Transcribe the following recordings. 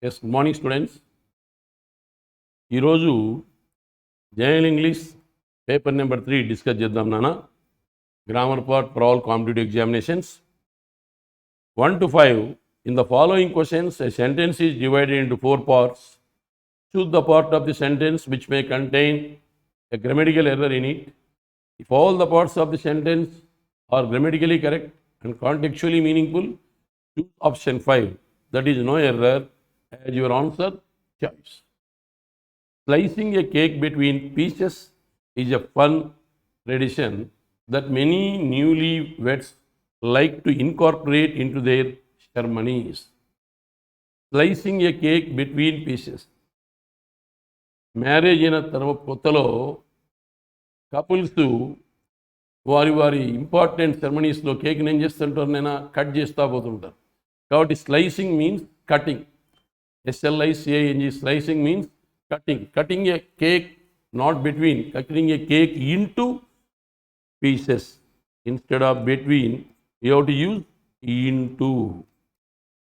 Yes good morning students. ఈరోజు general English paper number 3 discuss చేద్దాం నాన్న. Grammar part for all competitive examinations 1 to 5. In the following questions, a sentence is divided into 4 parts. Choose the part of the sentence which may contain a grammatical error in it. If all the parts of the sentence are grammatically correct and contextually meaningful, choose option 5, that is no error, as your answer choice. Slicing a cake between pieces is a fun tradition that many newlyweds like to incorporate into their ceremonies. Slicing a cake between pieces. Marriage అయిన తర్వాత కొత్తలో couples వారి important సెరమనీస్లో కేక్ని ఏం చేస్తుంటారు, నేను cut చేస్తూ పోతుంటారు. కాబట్టి slicing means cutting. SLICING, slicing means cutting. Cutting a cake, not between, cutting a cake into pieces. Instead of between, you have to use into.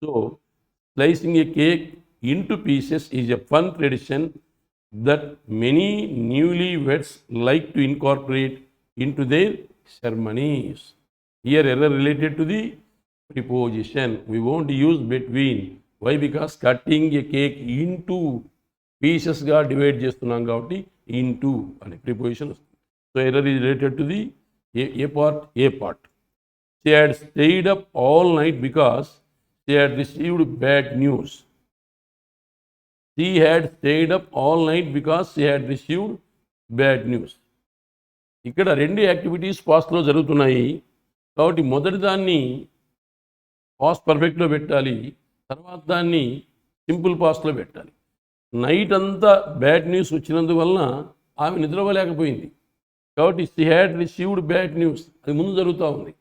So, slicing a cake into pieces is a fun tradition that many newlyweds like to incorporate into their ceremonies. Here error related to the preposition. We won't use between. Why? Because cutting a cake into pieces గా divide చేస్తున్నాం కాబట్టి into అనే preposition వస్తుంది. So error is related to the A part. She had stayed up all night because she had received bad news. She had stayed up all night because she had received bad news. ఇక్కడ రెండు activities పాస్ట్లో జరుగుతున్నాయి కాబట్టి మొదటి దాన్ని past పర్ఫెక్ట్లో పెట్టాలి, తర్వాత దాన్ని సింపుల్ పాస్ట్లో పెట్టాలి. నైట్ అంతా బ్యాడ్ న్యూస్ వచ్చినందువలన ఆమె నిద్రపోలేకపోయింది కాబట్టి she had received bad news, అది ముందు జరుగుతూ ఉంది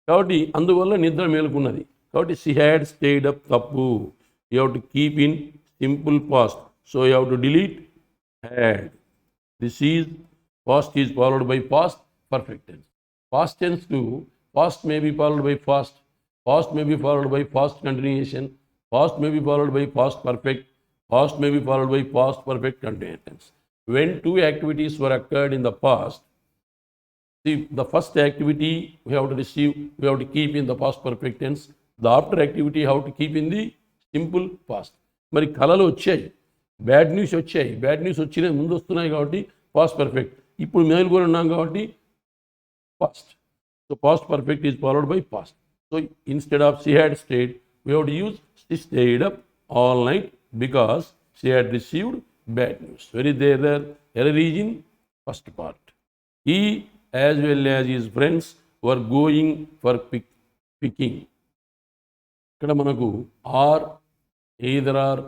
కాబట్టి అందువల్ల నిద్ర మేలుకున్నది. కాబట్టి షీ హ్యాడ్ స్టేడ్ అప్ తప్పు. You have to keep in simple past. So you have to delete had. This is past is followed by past perfect tense. Past tense to past may be followed by past. Past may be followed by past continuation. Past may be followed by past perfect. Past may be followed by past perfect continuous. When two activities were occurred in the past, see, the first activity we have to keep in the past perfect tense. The after activity how to keep in the simple past. మరి కళలు వచ్చాయి, bad news వచ్చాయి, bad news వచ్చినాయి ముందు వస్తున్నాయి కాబట్టి past perfect. ఇప్పుడు మేలుకొని ఉన్నాం కాబట్టి past. So past perfect is followed by past. So instead of she had stayed, we have to use she stayed up all night because she had received bad news. Very there, error is in first part. He as well as his friends were going for picking. ఇక్కడ మనకు or, either or,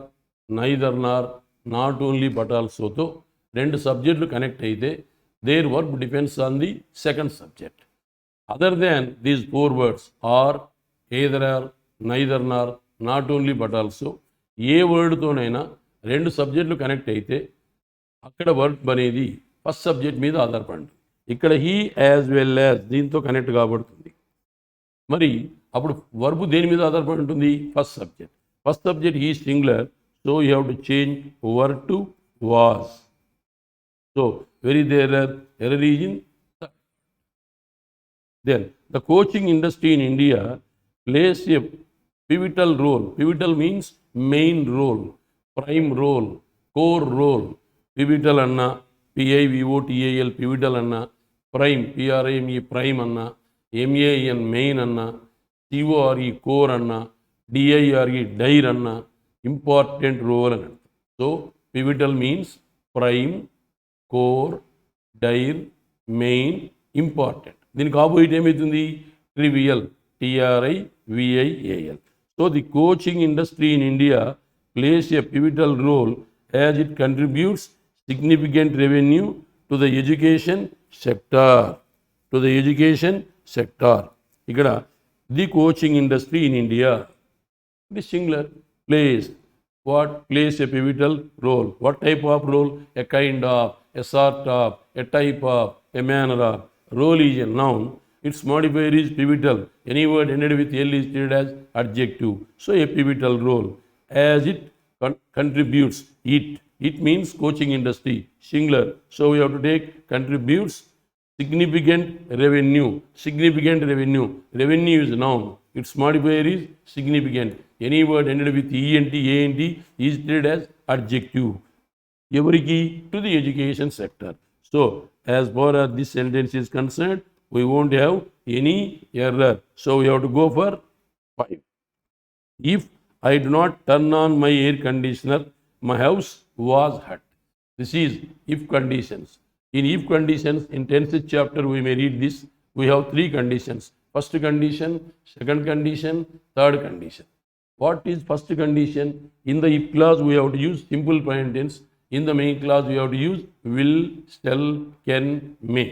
neither nor, not only but ఆల్సోతో రెండు సబ్జెక్టులు connect అయితే there verb depends on the second subject. Other than these 4 words, or, either or, neither nor, not only but also, ఏ వర్డ్తోనైనా రెండు సబ్జెక్టులు connect అయితే అక్కడ వర్బ్ అనేది first subject మీద ఆధారపడి ఇక్కడ హీ యాజ్ వెల్ యాజ్ దీంతో కనెక్ట్ కాబడుతుంది. మరి అప్పుడు వర్బ్ దేని మీద ఆధారపడి ఉంటుంది? First subject. First subject he singular, so you have to change verb to was. So very there error is in. Then, the coaching industry in India plays a pivotal role. Pivotal means main role, prime role, core role. Pivotal anna, PIVOTAL, pivotal anna, prime, PRIME, prime anna, MAN, main anna, CORE, core anna, DIRE, dire anna, important role anna. So, pivotal means prime, core, dire, main, important. దీనికి opposite ఏమవుతుంది? Trivial, TRIVIAL. So the coaching industry in India plays a pivotal role as it contributes significant revenue to the education sector. ఇక్కడ the coaching industry in India, the singular, plays a pivotal role. What type of role? A kind of, a sort of, a type of, a manner of. Role is a noun, its modifier is pivotal. Any word ended with L is treated as adjective. So a pivotal role as it contributes. It means coaching industry, singular. So we have to take contributes. Significant revenue. Revenue is noun. Its modifier is significant. Any word ended with ent, ant is treated as adjective. Every key to the education sector. So as far as this sentence is concerned, we won't have any error. So we have to go for 5. If I do not turn on my air conditioner, my house was hot. This is if conditions. In if conditions, in 10th chapter, we may read this. We have 3 conditions. First condition, second condition, third condition. What is first condition? In the if clause, we have to use simple present tense. In the main clause, we have to use will, shall, can, may.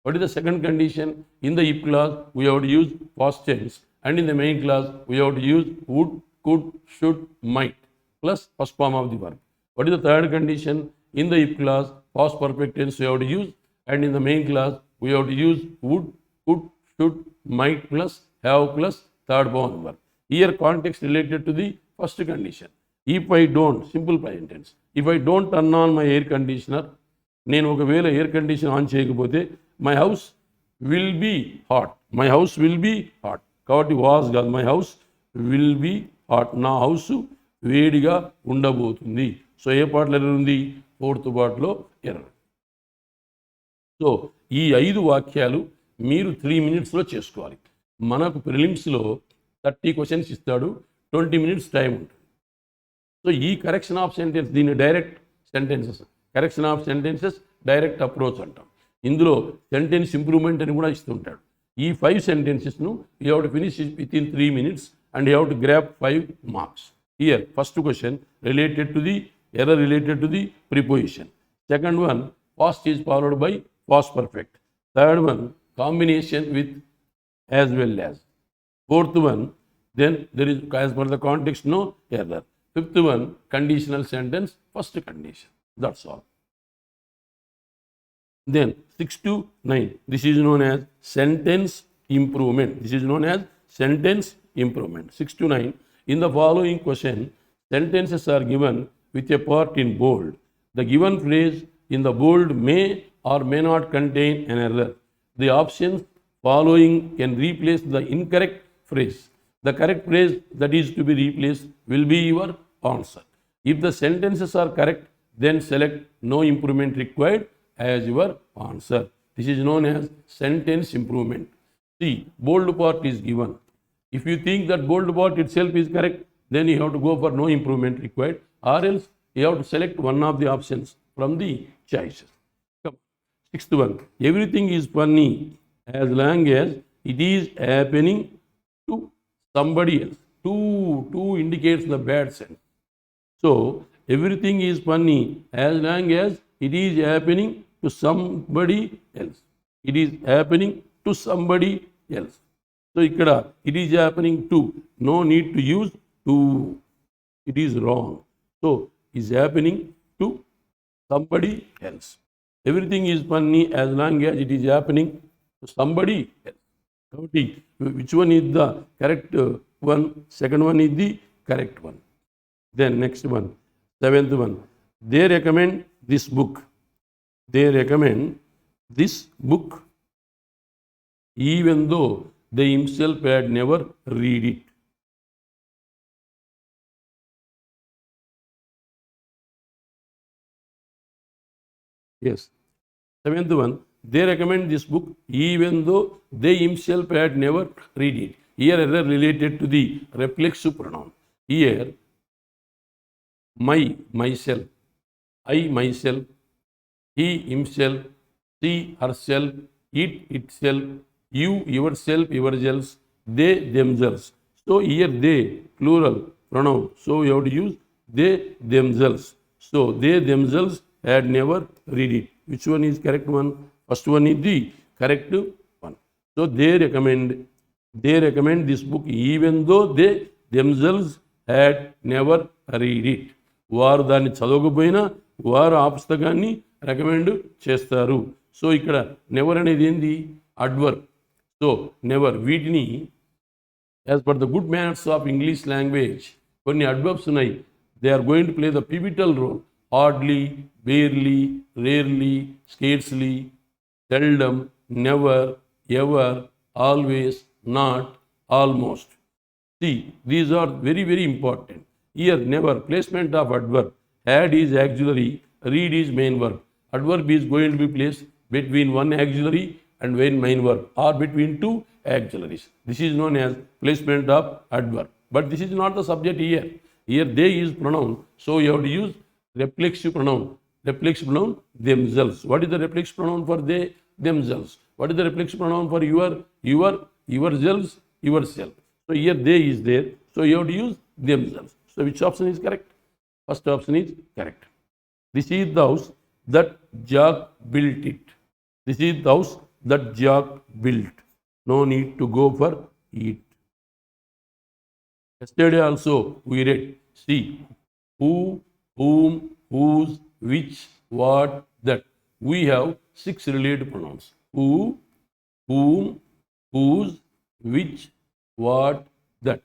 What is the second condition? In the if clause, we have to use past tense. And in the main clause, we have to use would, could, should, might, plus first form of the verb. What is the third condition? In the if clause, past perfect tense we have to use, and in the main clause, we have to use would, could, should, might, plus have, plus third form of the verb. Here, context related to the first condition. If I don't, simple present tense. If I don't turn on my air conditioner, నేను ఒకవేళ air condition on చేయకపోతే my house will be hot. My house will be hot కాబట్టి was కాదు, my house will be hot. నా house వేడిగా ఉండబోతుంది. So ఏ పాటలో error ఉంది? 4th పార్ట్లో ఎర్రర్. సో ఈ 5 వాక్యాలు మీరు 3 minutesలో చేసుకోవాలి. మనకు ప్రిలిమ్స్లో 30 questions ఇస్తాడు, 20 minutes టైం ఉంటుంది. సో ఈ కరెక్షన్ ఆఫ్ సెంటెన్స్, దీన్ని direct sentences, correction of sentences direct approach అంటాం. ఇందులో సెంటెన్స్ ఇంప్రూవ్మెంట్ అని కూడా ఇస్తుంటాడు. ఈ 5 sentences-ను you have to finish within 3 minutes and you have to grab 5 marks. Here, first question related to the error related to the preposition. Second one, past is followed by past perfect. Third one, combination with as well as. Fourth one, then there is as per the context no error. Fifth one, conditional sentence, first condition. That's all. Then 6 to 9, this is known as sentence improvement. This is known as sentence improvement. 6 to 9, in the following question, sentences are given with a part in bold. The given phrase in the bold may or may not contain an error. The options following can replace the incorrect phrase. The correct phrase that is to be replaced will be your answer. If the sentences are correct, then select no improvement required as your answer. This is known as sentence improvement. See, bold part is given. If you think that bold part itself is correct, then you have to go for no improvement required, or else you have to select one of the options from the choices. Come. 6th one, everything is funny as long as it is happening to somebody else. To indicates the bad sense. So, everything is funny as long as it is happening to somebody else. It is happening to somebody else. So, ikkada it is happening to, no need to use to. It is wrong. So, is happening to somebody else. Everything is funny as long as it is happening to somebody else. Which one is the correct one? Second one is the correct one. Then next one, 7th one. They recommend this book. They recommend this book even though they himself had never read it. Yes. 7th one, they recommend this book even though they himself had never read it. Here error related to the reflexive pronoun. Here, myself, I myself, he himself, she herself, it itself, you yourself, yourselves, they themselves. So here they, plural pronoun. So we have to use they themselves. So they themselves had never read it. Which one is correct one? First one is the correct one. So they recommend this book even though they themselves had never read it. వారు దాన్ని చదవకపోయినా వారు ఆ పుస్తకాన్ని recommend చేస్తారు. So ఇక్కడ never అనేది ఏంది? Adverb. So never, వీటిని as per the good manners of English language కొన్ని అడ్వర్బ్స్ ఉన్నాయి. they are going to play the pivotal role. Hardly, barely, rarely, scarcely, seldom, never, ever, always, not, almost. See, these are very, very important. Here, never, placement of adverb. Had is auxiliary, read is main verb. Adverb is going to be placed between one auxiliary and one main verb, or between two auxiliaries. This is known as placement of adverb. But this is not the subject here. Here, they is pronoun, so you have to use reflexive pronoun. Reflexive pronoun, themselves. What is the reflexive pronoun for they? Themselves. What is the reflexive pronoun for yourselves, yourself? So here they is there, so you have to use themselves. So which option is correct? First option is correct. This is the house that Jack built it. This is the house that Jack built. No need to go for it. Yesterday also we read, see, who, whom, whose, which, what, that. We have 6 related pronouns. Who, whom, whose, which, what, that.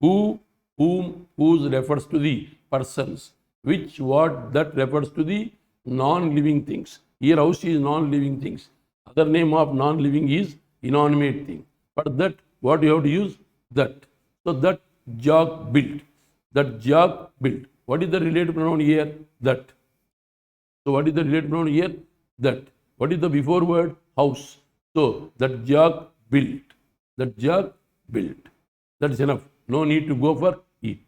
Who, whom, whose refers to the persons. Which, what, that refers to the non-living things. Here house is non-living things. Other name of non-living is inanimate thing. But that, what you have to use? That. So that Jack built. That Jack built. What is the related pronoun here? That. So what is the related pronoun here? That. What is the before word? House. So that Jack built. That Jack built. That is enough. No need to go for it.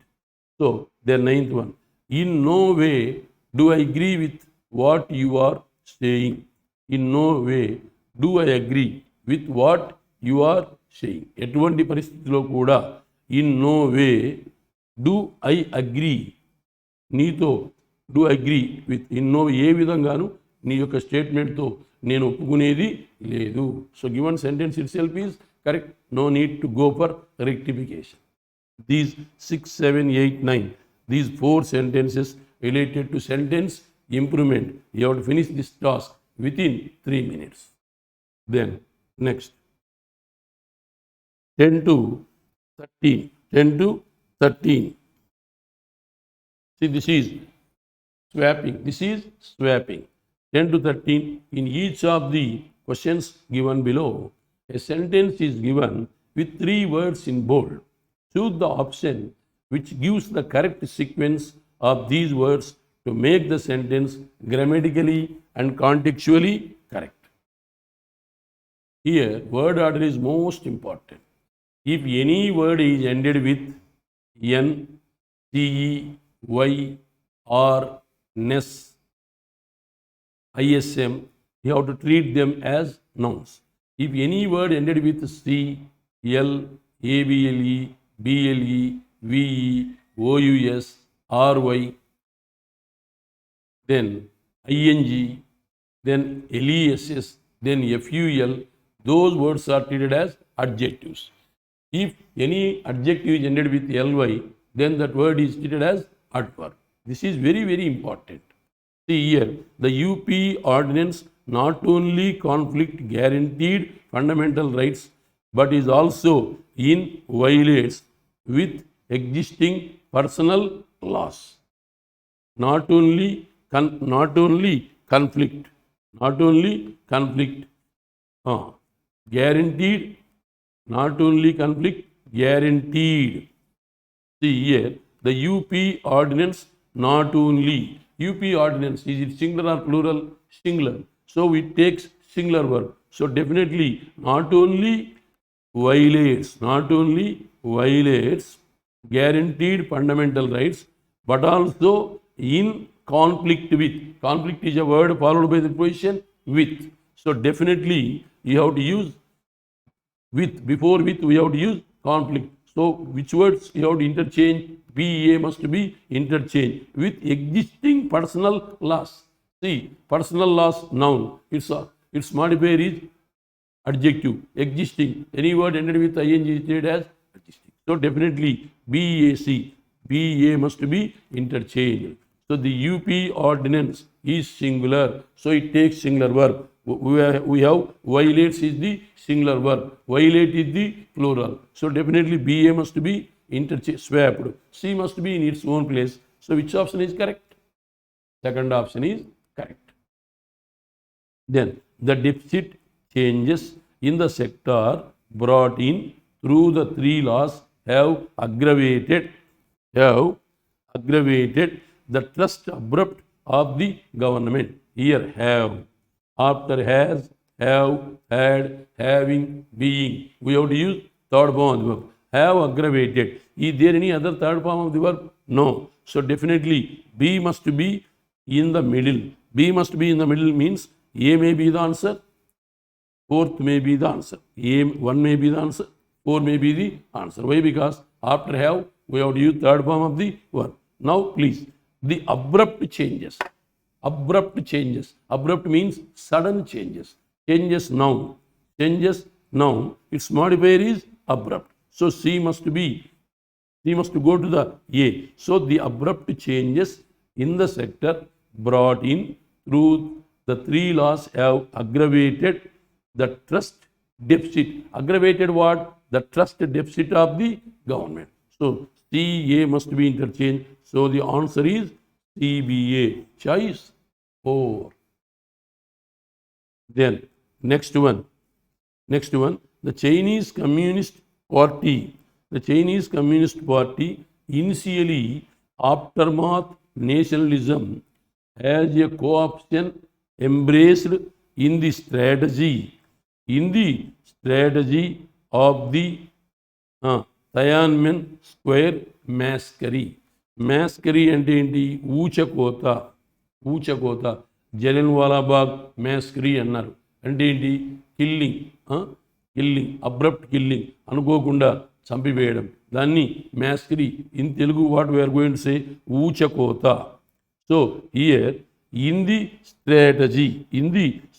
So the 9th one. In no way do I agree with what you are saying. In no way do I agree with what you are saying. ఎటువంటి పరిస్థితిలో కూడా in no way do I agree, నీతో do agree with, in no ఏ విధంగాను నీ యొక్క స్టేట్మెంట్తో నేను ఒప్పుకునేది లేదు. So given sentence itself is correct. No need to go for rectification. These 6, 7, 8, 9, these 4 sentences related to sentence improvement. You have to finish this task within 3 minutes. Then next, 10 to 13. 10 to 13. See, this is swapping. This is swapping. 10 to 13. In each of the questions given below, a sentence is given with 3 words in bold. Choose the option which gives the correct sequence of these words to make the sentence grammatically and contextually correct. Here, word order is most important. If any word is ended with N, CE, Y, R, NES, ISM, you have to treat them as nouns. If any word ended with C, L, ABLE, BLE, VE, OUS, RY, then ING, then LESS, then FUL, those words are treated as adjectives. If any adjective is ended with LY, then that word is treated as adverb. This is very, very important. See here, the UP ordinance not only conflict guaranteed fundamental rights, but is also in violates with existing personal laws. Not only conflict, guaranteed, not only conflict, guaranteed. See here, the UP ordinance not only, UP ordinance, is it singular or plural? Singular. So it takes singular verb. So definitely not only violates guaranteed fundamental rights, but also in conflict with. Conflict is a word followed by the preposition with. So definitely you have to use with. Before with we have to use conflict. So which words you have to interchange? PA must be interchanged with existing personal laws. See, personal laws, noun. Its modifier is adjective. Existing. Any word ended with ing is treated as existing. So definitely BAC. BA must be interchanged. So the UP ordinance is singular. So it takes singular verb. We have violates is the singular verb. Violate is the plural. So definitely BA must be interchanged, swapped. C must be in its own place. So So which option is correct? Second option is correct. Then the deficit changes in the sector brought in through the three laws have aggravated the trust abrupt of the government. Here have, after has, have, had, having, being. We have to use third form of the verb. Have aggravated. Is there any other third form of the verb? No. So definitely B must be in the middle. B must be in the middle means A may be the answer, fourth may be the answer. A1 may be the answer, 4 may be the answer. Why? Because after have, we have to use third form of the verb. Now please, the abrupt changes. Abrupt changes. Abrupt means sudden changes. Changes noun. Changes noun. Its modifier is abrupt. So C must go to the A. So the abrupt changes in the sector brought in through the three laws have aggravated the trust deficit. Aggravated what? The trust deficit of the government. So C, A must be interchanged. So the answer is CBA. Choice 4. Then next one. The Chinese Communist Party. The Chinese Communist Party initially aftermath nationalism as a co-option embraced in the strategy of the Tiananmen Square massacre. Massacre అంటే ఏంటి? ఊచకోత జలియన్వాలా బాగ్ massacre అన్నారు. అంటే ఏంటి? Killing abrupt killing, అనుకోకుండా చంపివేయడం. దాన్ని massacre. In Telugu what we are going to say ఊచకోత. So here in the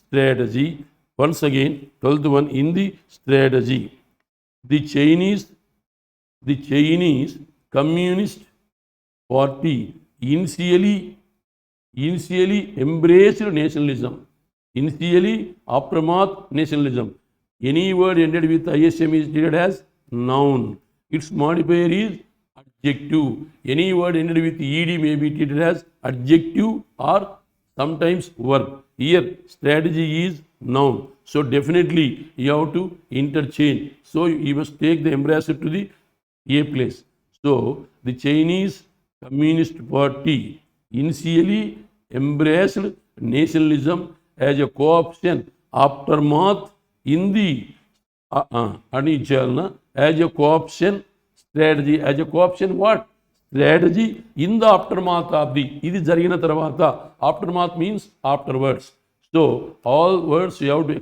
strategy, once again 12th one, in the strategy, the Chinese Communist Party initially embraced nationalism. Initially aftermath nationalism. Any word ended with ISM is treated as noun. Its modifier is adjective. Any word ended with ed may be treated as adjective or sometimes verb. Here strategy is noun. So definitely you have to interchange. So you must take the embracer to the A place. So the Chinese Communist Party initially embraced nationalism as a co-option aftermath in the as a co-option strategy. As a co-option what? Strategy in the aftermath of the. Idi jarigina tarvata. Aftermath means afterwards. So all words you have to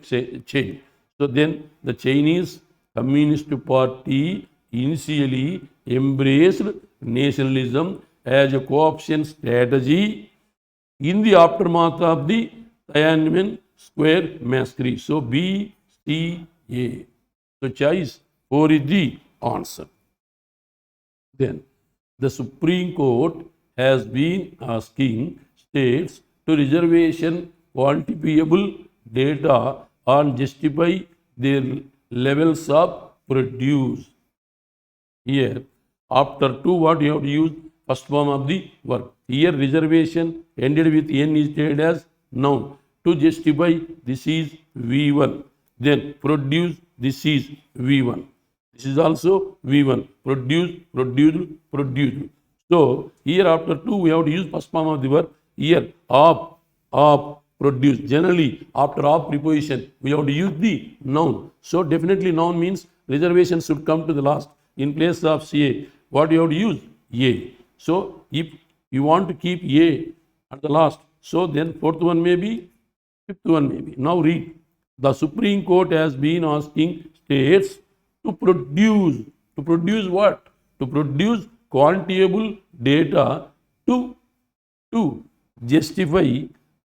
change. So then the Chinese Communist Party initially embraced nationalism as a co-option strategy in the aftermath of the Tiananmen Square massacre. So B, C, A. So choice 4 is the answer. Then the Supreme Court has been asking states to reservation quantifiable data and justify their levels of produce. Here after 2 what you have to use? First form of the verb. Here reservation ended with N is treated as noun. To justify, this is V1. Then produce, this is V1. This is also V1. Produced. So here after 2 we have to use first form of the verb. Here of produce. Generally after of preposition we have to use the noun. So definitely noun means reservation should come to the last. In place of CA, what you have to use? A. So if you want to keep A at the last, so then fourth one may be, fifth one may be. Now read. The Supreme Court has been asking states to produce. To produce what? To produce quantifiable data to justify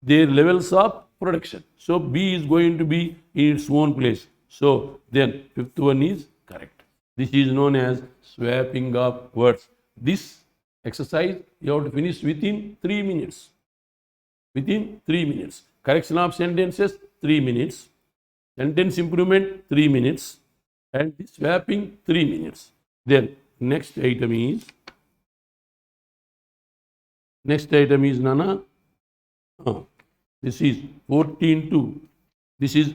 their levels of production. So B is going to be in its own place. So then fifth one is correct. This is known as swapping of words. This exercise you have to finish within 3 minutes. Within 3 minutes. Correction of sentences 3 minutes. Sentence improvement 3 minutes. And swapping 3 minutes. Then next item is Next item is Nana. This is 14.2. This is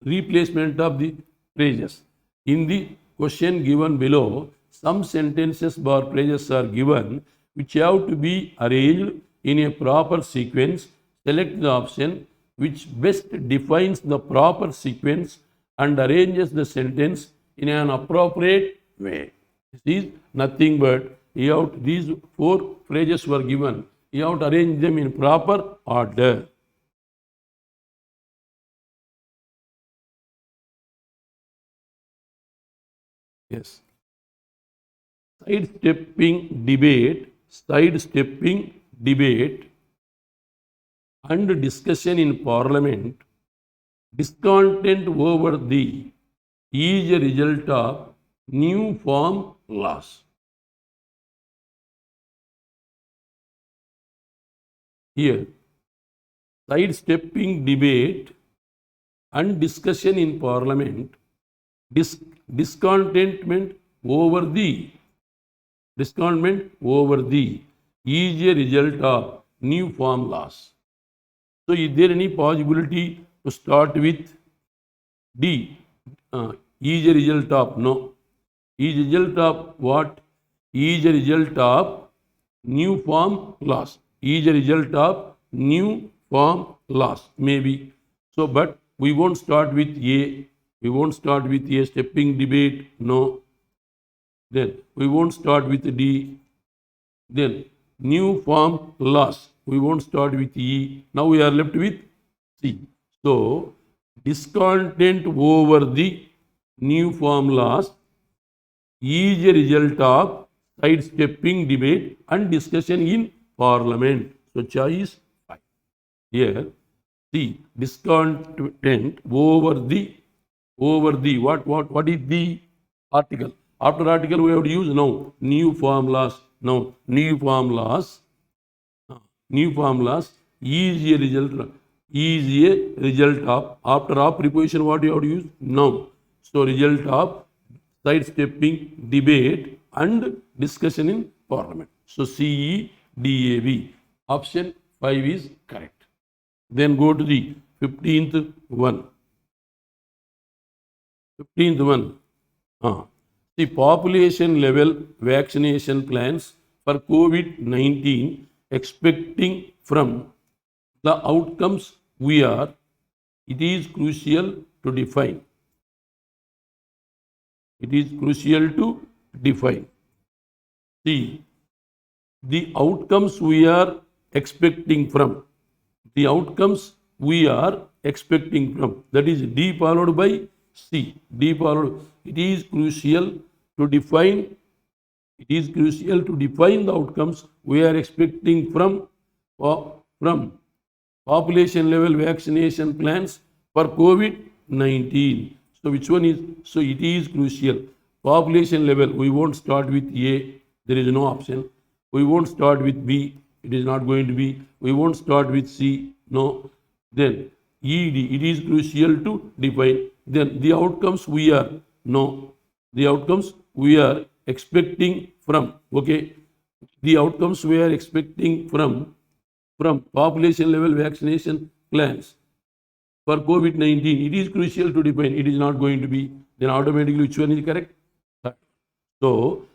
replacement of the phrases. In the question given below, some sentences or phrases are given which have to be arranged in a proper sequence. Select the option which best defines the proper sequence and arranges the sentence in an appropriate way. This is nothing but these four phrases were given. You have to arrange them in proper order. Yes. Sidestepping debate and discussion in Parliament, discontent over the is a result of new form laws. Here, sidestepping debate and discussion in Parliament, discontentment over the is a result of new form laws. So, is there any possibility to start with D? Is a result of? No. Is a result of what? Is a result of new form laws. Is a result of new form laws. Maybe. So, but we won't start with A. We won't start with A stepping debate. No. Then we won't start with D. Then new form laws. We won't start with E. Now we are left with C. So, discontent over the new form laws is a result of sidestepping debate and discussion in Parliament. So, choice 5. Here, C. Discontent over the what is the article? After article we have to use now new form laws. Now new form laws is a result of after of preposition what you have to use now. So result of sidestepping debate and discussion in Parliament. So CEDAV option 5 is correct. Then go to the 15th one. The population level vaccination plans for COVID-19 expecting from the outcomes we are, it is crucial to define. See, the outcomes we are expecting from. That is D followed by C. It is crucial to define the outcomes we are expecting from population level vaccination plans for COVID-19. So which one is? So it is crucial. Population level, we won't start with A, there is no option. We won't start with B, it is not going to be. We won't start with C, no. Then ED, it is crucial to define. Then the outcomes we are, no. The outcomes we are expecting from, okay. The outcomes we are expecting from population level vaccination plans for COVID-19, it is crucial to define. It is not going to be. Then automatically which one is correct? So,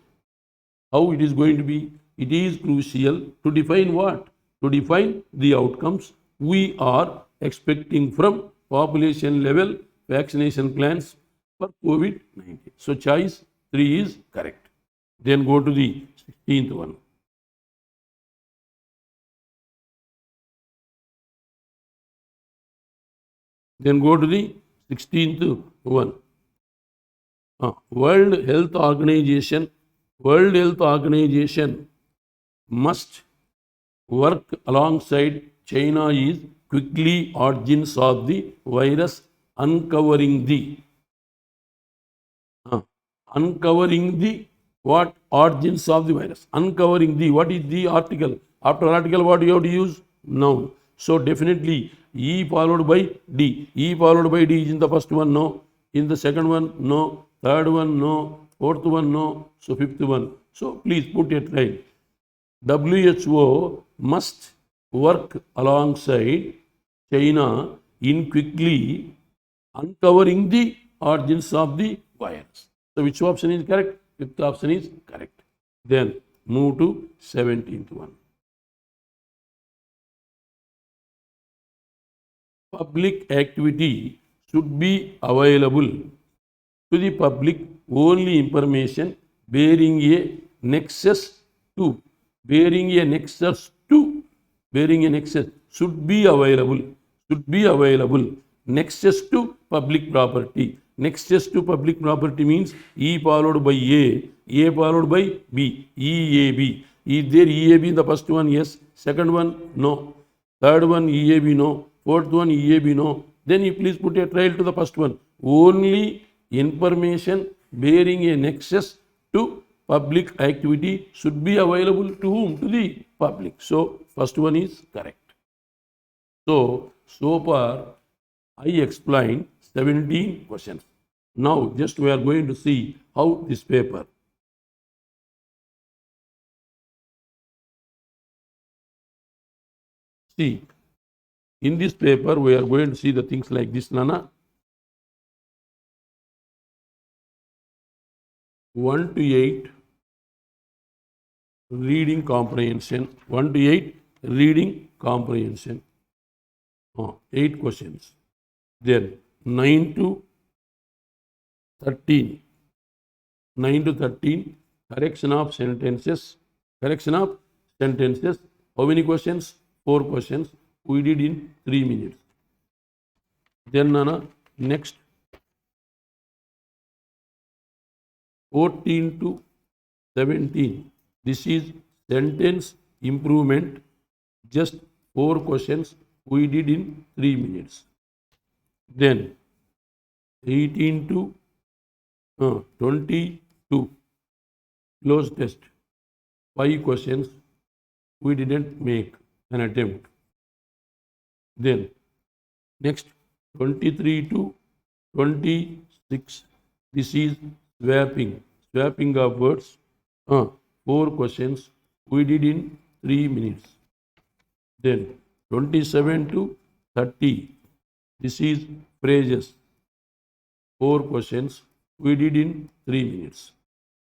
how it is going to be? It is crucial to define what? To define the outcomes we are expecting from population level vaccination plans for COVID-19. So, choice 3 is correct. Then go to the 16th one. Then go to the 16th one. World Health Organization must work alongside China is quickly origins of the virus, uncovering the what origins of the virus. Uncovering the, what is the article? After article what you have to use? Noun. So definitely E followed by D. E followed by D is in the first one, no. In the second one, no. Third one, no. Fourth one, no. So fifth one. So please put it right. WHO must work alongside China in quickly uncovering the origins of the virus. So which option is correct? Fifth option is correct. Then move to 17th one. Public activity should be available to the public only information bearing a nexus to should be available nexus to public property. Nexus to public property means E followed by A followed by B, EAB. Is there EAB in the first one? Yes. Second one? No. Third one EAB? No. Fourth one EAB? No. Then you please put a trial to the first one. Only information bearing a nexus to public activity should be available to whom? To the public. So first one is correct. So far I explained 17 questions. Now just we are going to see how this paper. See, in this paper we are going to see the things like this, Nana. 1 to 8 reading comprehension. 1 to 8 reading comprehension. 8 questions. Then 9 to 13. 9 to 13 correction of sentences. How many questions? 4 questions. We did in 3 minutes. Then Nana, next 14 to 17. This is sentence improvement. Just 4 questions we did in 3 minutes. Then 18 to 22. Close test. 5 questions we didn't make an attempt. Then next 23 to 26. This is swapping of words. 4 questions we did in 3 minutes. Then 27 to 30. This is phrases. 4 questions we did in 3 minutes.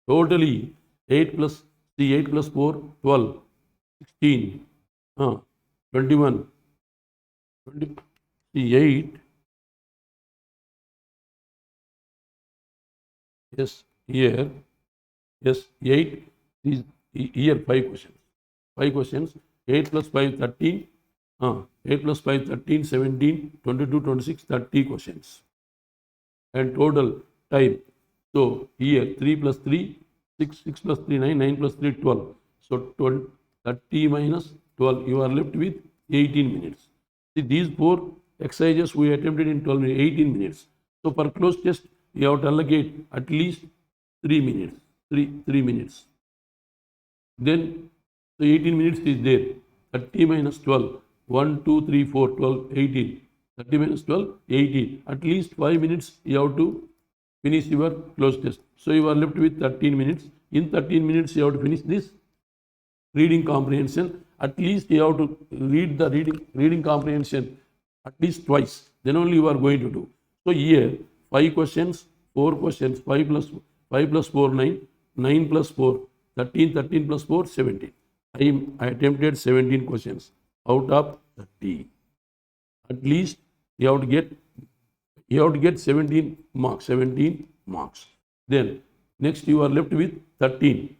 Totally 8 plus 4, 12, 16, 21, 28. Yes, here. Yes, 8 is here 5 questions. 5 questions. 8 plus 5, 13. 8 plus 5, 13, 17, 22, 26, 30 questions. And total time. So here 3 plus 3, 6, 6 plus 3, 9, 9 plus 3, 12. So 30 minus 12, you are left with 18 minutes. See, these 4 exercises we attempted in 12 minutes, 18 minutes. So for close test, you have to allocate at least 3 minutes. 3 minutes. Then the 18 minutes is there. 30 minus 12. 1, 2, 3, 4, 12, 18. 30 minus 12, 18. At least 5 minutes you have to finish your close test. So you are left with 13 minutes. In 13 minutes you have to finish this reading comprehension. At least you have to read the reading comprehension at least twice. Then only you are going to do. So here 5 questions, 4 questions, 5 plus 4, 9, 9 plus 4, 13, 13 plus 4, 17. I attempted 17 questions out of 30. At least you have to get 17 marks. Then next you are left with 13.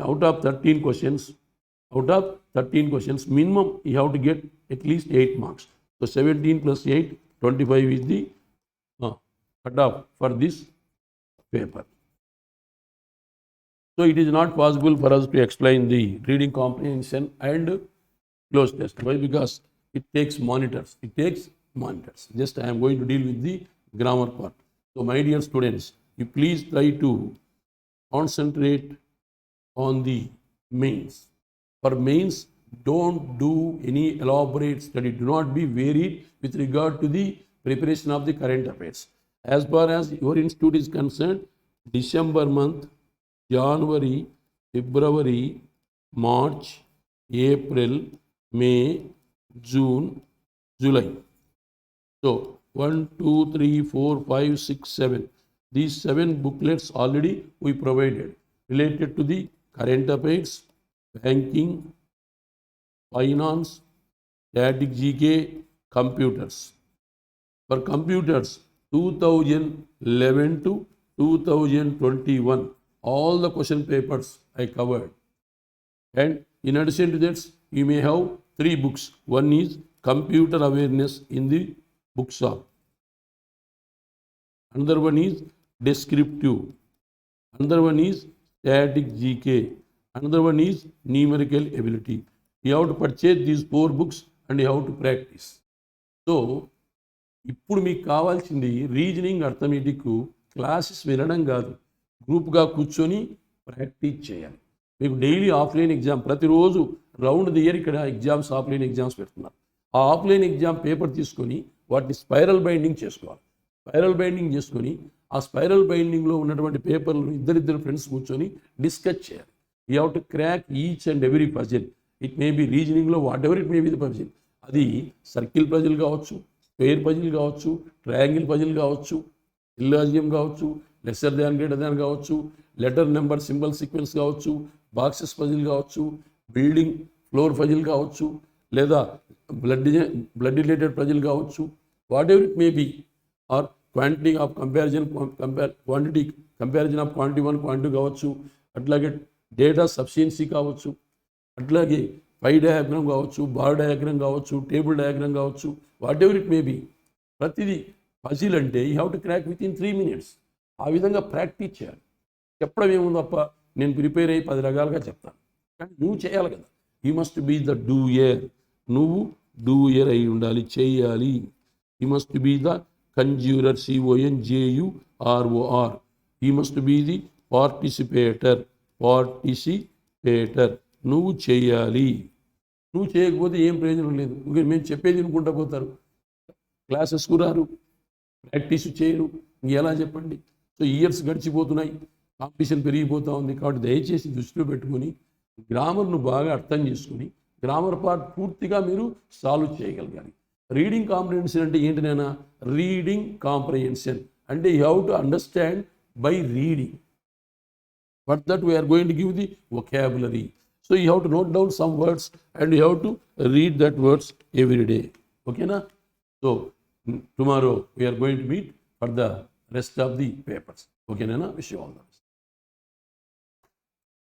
Out of 13 questions, minimum you have to get at least 8 marks. So 17 plus 8, 25 is the cutoff for this paper. So it is not possible for us to explain the reading comprehension and close test. Why? Because it takes monitors. Just I am going to deal with the grammar part. So my dear students, you please try to concentrate on the mains. For mains, don't do any elaborate study. Do not be varied with regard to the preparation of the current affairs. As far as your institute is concerned, December month, January, February, March, April, May, June, July. So 1, 2, 3, 4, 5, 6, 7. These 7 booklets already we provided related to the current affairs, banking, finance, static GK, computers. For computers, 2011 to 2021, all the question papers I covered. And in addition to that, you may have 3 books. One is computer awareness in the bookshop. Another one is descriptive. Another one is static GK. Another one is numerical ability. You have to purchase these 4 books and you have to practice. So, ఇప్పుడు మీకు కావాల్సింది reasoning arithmetic classes వినడం కాదు, గ్రూప్గా కూర్చొని practice చేయాలి. మీకు daily offline exam ప్రతిరోజు రౌండ్ ది ఇయర్ ఇక్కడ ఎగ్జామ్స్ ఆఫ్లైన్ ఎగ్జామ్స్ పెడుతున్నారు. ఆ ఆఫ్లైన్ ఎగ్జామ్ పేపర్ తీసుకొని వాటిని స్పైరల్ బైండింగ్ చేసుకోవాలి. స్పైరల్ బైండింగ్ చేసుకొని ఆ స్పైరల్ బైండింగ్లో ఉన్నటువంటి పేపర్లను ఇద్దరిద్దరు ఫ్రెండ్స్ కూర్చొని డిస్కస్ చేయాలి. You have to crack each and every puzzle. It may be రీజనింగ్లో whatever it may be the puzzle. అది సర్కిల్ పజిల్ కావచ్చు, స్క్వేర్ పజిల్ కావచ్చు, ట్రయాంగిల్ పజిల్ కావచ్చు, సిల్లాజియం కావచ్చు, లెస్సర్ దాన్ గ్రేటర్ దాన్ కావచ్చు, letter number symbol sequence కావచ్చు, boxes puzzle కావచ్చు, building floor puzzle కావచ్చు, లేదా బ్లడ్ రిలేటెడ్ పజిల్ కావచ్చు, whatever it may be, or quantity of quantity comparison of quantity 1, quantity కావచ్చు, అట్లాగే డేటా సఫిషియన్సీ కావచ్చు, అట్లాగే పై డయాగ్రామ్ కావచ్చు, బార్ డయాగ్రామ్ కావచ్చు, టేబుల్ డయాగ్రామ్ కావచ్చు, whatever it may B. ప్రతిదీ పజిల్ అంటే you have to crack with in 3 minutes. ఆ విధంగా ప్రాక్టీస్ చేయాలి. చెప్పడం ఏముంది తప్ప నేను ప్రిపేర్ అయ్యి 10 రకాలుగా చెప్తాను, కానీ నువ్వు చేయాలి కదా. You must be the doer. నువ్వు డూయర్ అయి ఉండాలి, చేయాలి. You must be the conjuror, CONJUROR. You must be the participator. నువ్వు చేయాలి. నువ్వు చేయకపోతే ఏం ప్రయోజనం లేదు. మేము చెప్పేది వినుకుంటా పోతారు, క్లాసెస్కు రారు, ప్రాక్టీస్ చేయరు, ఇంకెలా చెప్పండి. సో ఇయర్స్ గడిచిపోతున్నాయి, కాంపిటీషన్ పెరిగిపోతూ ఉంది. కాబట్టి దయచేసి దృష్టిలో పెట్టుకొని గ్రామర్ను బాగా అర్థం చేసుకుని గ్రామర్ పార్ట్ పూర్తిగా మీరు సాల్వ్ చేయగలగాలి. రీడింగ్ కాంప్రహెన్షన్ అంటే ఏంటినైనా, రీడింగ్ కాంప్రహెన్షన్ అంటే you have to understand by reading. But that we are going to give the vocabulary. So you have to note down some words and you have to read that words every day. Okay na? So tomorrow we are going to meet for the rest of the papers. Okay na? Wish you all the best.